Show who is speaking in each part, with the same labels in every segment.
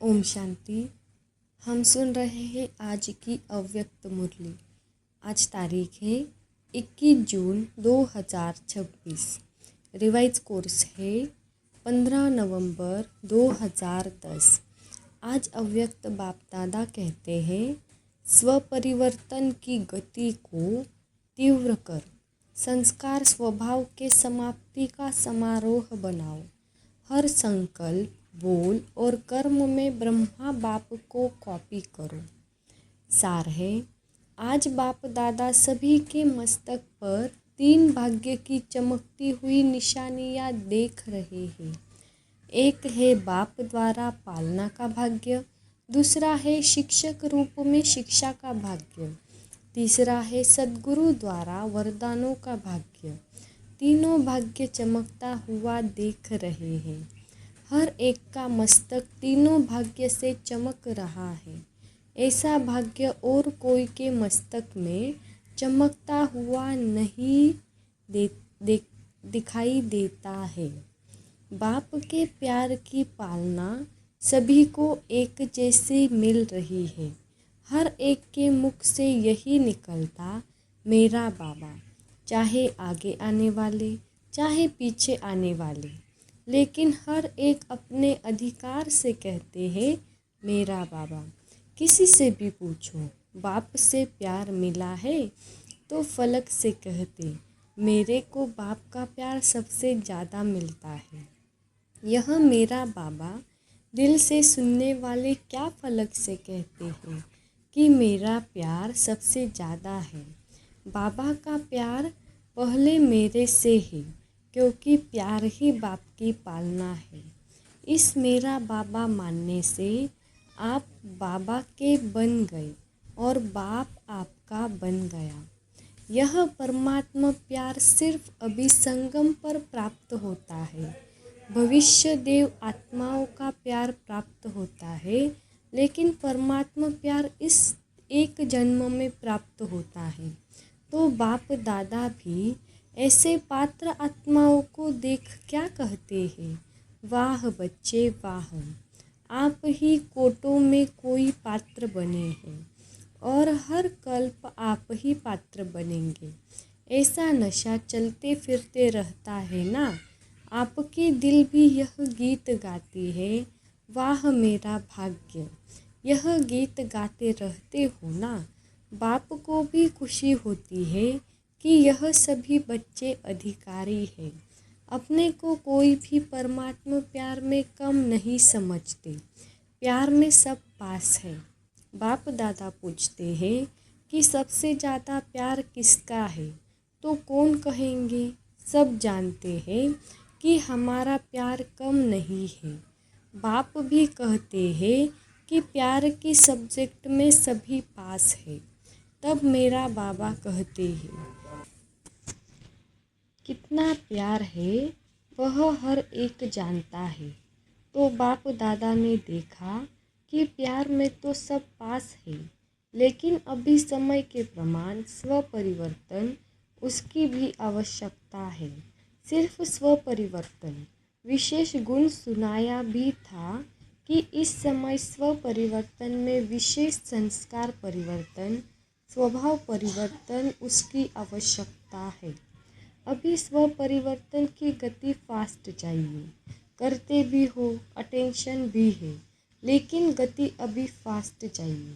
Speaker 1: ओम शांति। हम सुन रहे हैं आज की अव्यक्त मुरली। आज तारीख है 21 जून 2026। रिवाइज कोर्स है 15 नवंबर 2010। आज अव्यक्त बाप दादा कहते हैं, स्वपरिवर्तन की गति को तीव्र कर, संस्कार स्वभाव के समाप्ति का समारोह बनाओ। हर संकल्प, बोल और कर्म में ब्रह्मा बाप को कॉपी करो। सार है, आज बाप दादा सभी के मस्तक पर 3 भाग्य की चमकती हुई निशानियाँ देख रहे हैं। एक है बाप द्वारा पालना का भाग्य, दूसरा है शिक्षक रूप में शिक्षा का भाग्य, तीसरा है सद्गुरु द्वारा वरदानों का भाग्य। तीनों भाग्य चमकता हुआ देख रहे हैं। हर एक का मस्तक तीनों भाग्य से चमक रहा है। ऐसा भाग्य और कोई के मस्तक में चमकता हुआ नहीं दिखाई देता है। बाप के प्यार की पालना सभी को एक जैसी मिल रही है। हर एक के मुख से यही निकलता, मेरा बाबा, चाहे आगे आने वाले चाहे पीछे आने वाले, लेकिन हर एक अपने अधिकार से कहते हैं, मेरा बाबा। किसी से भी पूछो, बाप से प्यार मिला है तो फलक से कहते, मेरे को बाप का प्यार सबसे ज़्यादा मिलता है। यह मेरा बाबा दिल से सुनने वाले क्या फलक से कहते हैं कि मेरा प्यार सबसे ज़्यादा है। बाबा का प्यार पहले मेरे से है, क्योंकि प्यार ही बाप की पालना है। इस मेरा बाबा मानने से आप बाबा के बन गए और बाप आपका बन गया। यह परमात्मा प्यार सिर्फ अभी संगम पर प्राप्त होता है। भविष्य देव आत्माओं का प्यार प्राप्त होता है, लेकिन परमात्मा प्यार इस एक जन्म में प्राप्त होता है। तो बाप दादा भी ऐसे पात्र आत्माओं को देख क्या कहते हैं, वाह बच्चे वाह, आप ही कोटों में कोई पात्र बने हैं और हर कल्प आप ही पात्र बनेंगे। ऐसा नशा चलते फिरते रहता है ना। आपकी दिल भी यह गीत गाती है, वाह मेरा भाग्य। यह गीत गाते रहते हो ना। बाप को भी खुशी होती है कि यह सभी बच्चे अधिकारी हैं। अपने को कोई भी परमात्मा प्यार में कम नहीं समझते। प्यार में सब पास है। बाप दादा पूछते हैं कि सबसे ज़्यादा प्यार किसका है, तो कौन कहेंगे? सब जानते हैं कि हमारा प्यार कम नहीं है। बाप भी कहते हैं कि प्यार की सब्जेक्ट में सभी पास है। तब मेरा बाबा कहते हैं, कितना प्यार है वह हर एक जानता है। तो बाप दादा ने देखा कि प्यार में तो सब पास है, लेकिन अभी समय के प्रमाण स्वपरिवर्तन उसकी भी आवश्यकता है। सिर्फ स्वपरिवर्तन, विशेष गुण सुनाया भी था कि इस समय स्वपरिवर्तन में विशेष संस्कार परिवर्तन, स्वभाव परिवर्तन उसकी आवश्यकता है। अभी स्व परिवर्तन की गति फास्ट चाहिए। करते भी हो, अटेंशन भी है, लेकिन गति अभी फास्ट चाहिए।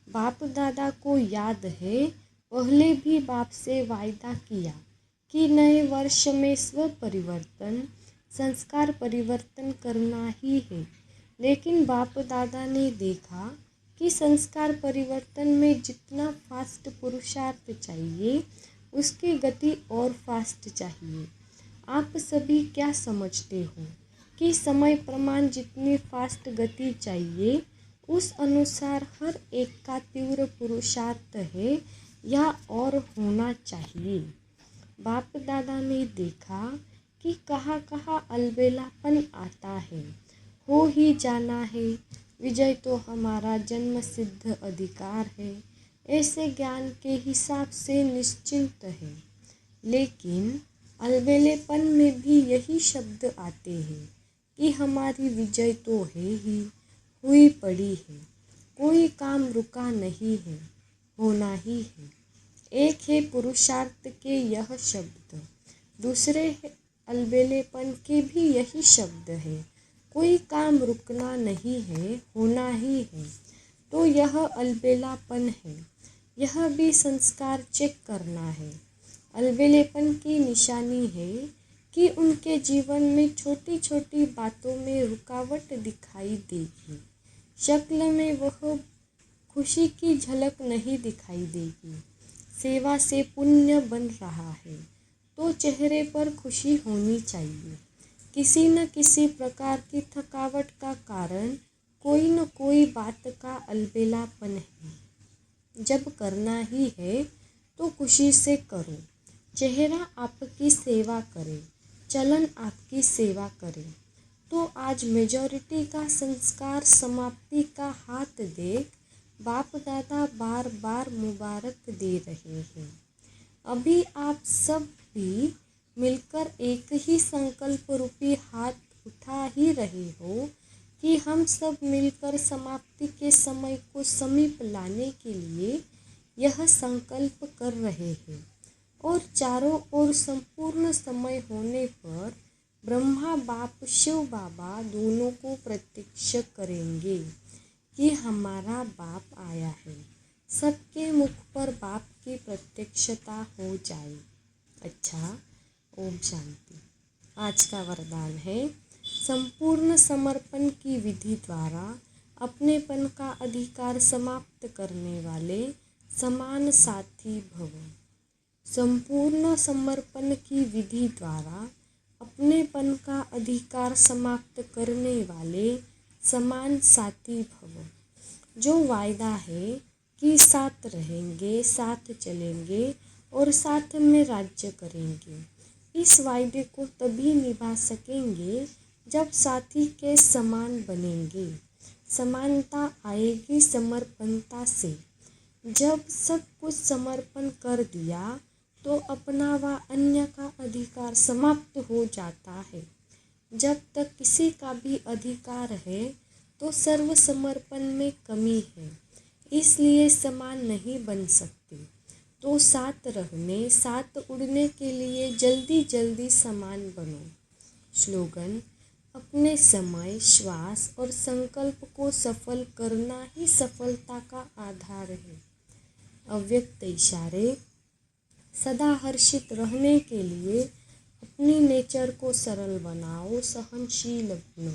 Speaker 1: बाप दादा को याद है, पहले भी बाप से वायदा किया कि नए वर्ष में स्व परिवर्तन, संस्कार परिवर्तन करना ही है। लेकिन बाप दादा ने देखा कि संस्कार परिवर्तन में जितना फास्ट पुरुषार्थ चाहिए, उसकी गति और फास्ट चाहिए। आप सभी क्या समझते हो कि समय प्रमाण जितनी फास्ट गति चाहिए, उस अनुसार हर एक का तीव्र पुरुषार्थ है या और होना चाहिए? बाप दादा ने देखा कि कहाँ कहाँ अलबेलापन आता है। हो ही जाना है, विजय तो हमारा जन्म सिद्ध अधिकार है, ऐसे ज्ञान के हिसाब से निश्चिंत है। लेकिन अलबेलेपन में भी यही शब्द आते हैं कि हमारी विजय तो है ही, हुई पड़ी है। कोई काम रुका नहीं है, होना ही है। एक है पुरुषार्थ के यह शब्द, दूसरे अलबेलेपन के भी यही शब्द है। कोई काम रुकना नहीं है, होना ही है। तो यह अलबेलापन है। यह भी संस्कार चेक करना है। अलबेलेपन की निशानी है कि उनके जीवन में छोटी छोटी बातों में रुकावट दिखाई देगी। शक्ल में वह खुशी की झलक नहीं दिखाई देगी। सेवा से पुण्य बन रहा है तो चेहरे पर खुशी होनी चाहिए। किसी न किसी प्रकार की थकावट का कारण कोई न कोई बात का अलबेलापन है। जब करना ही है तो खुशी से करो। चेहरा आपकी सेवा करे, चलन आपकी सेवा करे। तो आज मेजॉरिटी का संस्कार समाप्ति का हाथ देख बाप दादा बार बार मुबारक दे रहे हैं। अभी आप सब भी मिलकर एक ही संकल्प रूपी हाथ उठा ही रहे हो कि हम सब मिलकर समाप्ति के समय को समीप लाने के लिए यह संकल्प कर रहे हैं और चारों ओर संपूर्ण समय होने पर ब्रह्मा बाप शिव बाबा दोनों को प्रत्यक्ष करेंगे कि हमारा बाप आया है। सबके मुख पर बाप की प्रत्यक्षता हो जाए। अच्छा, ओम शांति। आज का वरदान है, संपूर्ण समर्पण की विधि द्वारा अपनेपन का अधिकार समाप्त करने वाले समान साथी भव। संपूर्ण समर्पण की विधि द्वारा अपनेपन का अधिकार समाप्त करने वाले समान साथी भव। जो वायदा है कि साथ रहेंगे, साथ चलेंगे और साथ में राज्य करेंगे, इस वायदे को तभी निभा सकेंगे जब साथी के समान बनेंगे। समानता आएगी समर्पणता से। जब सब कुछ समर्पण कर दिया तो अपना व अन्य का अधिकार समाप्त हो जाता है। जब तक किसी का भी अधिकार है तो सर्व समर्पण में कमी है, इसलिए समान नहीं बन सकते। तो साथ रहने, साथ उड़ने के लिए जल्दी जल्दी समान बनो। स्लोगन: अपने समय, श्वास और संकल्प को सफल करना ही सफलता का आधार है। अव्यक्त इशारे: सदा हर्षित रहने के लिए अपनी नेचर को सरल बनाओ, सहनशील बनो।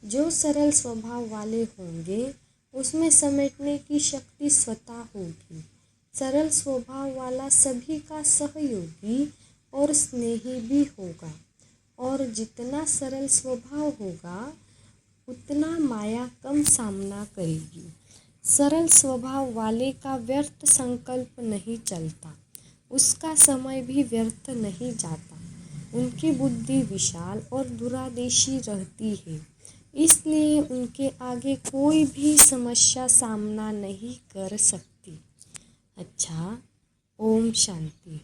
Speaker 1: जो सरल स्वभाव वाले होंगे उसमें समेटने की शक्ति स्वतः होगी। सरल स्वभाव वाला सभी का सहयोगी और स्नेही भी होगा और जितना सरल स्वभाव होगा उतना माया कम सामना करेगी। सरल स्वभाव वाले का व्यर्थ संकल्प नहीं चलता, उसका समय भी व्यर्थ नहीं जाता। उनकी बुद्धि विशाल और दूरदर्शी रहती है, इसलिए उनके आगे कोई भी समस्या सामना नहीं कर सकती। अच्छा, ओम शांति।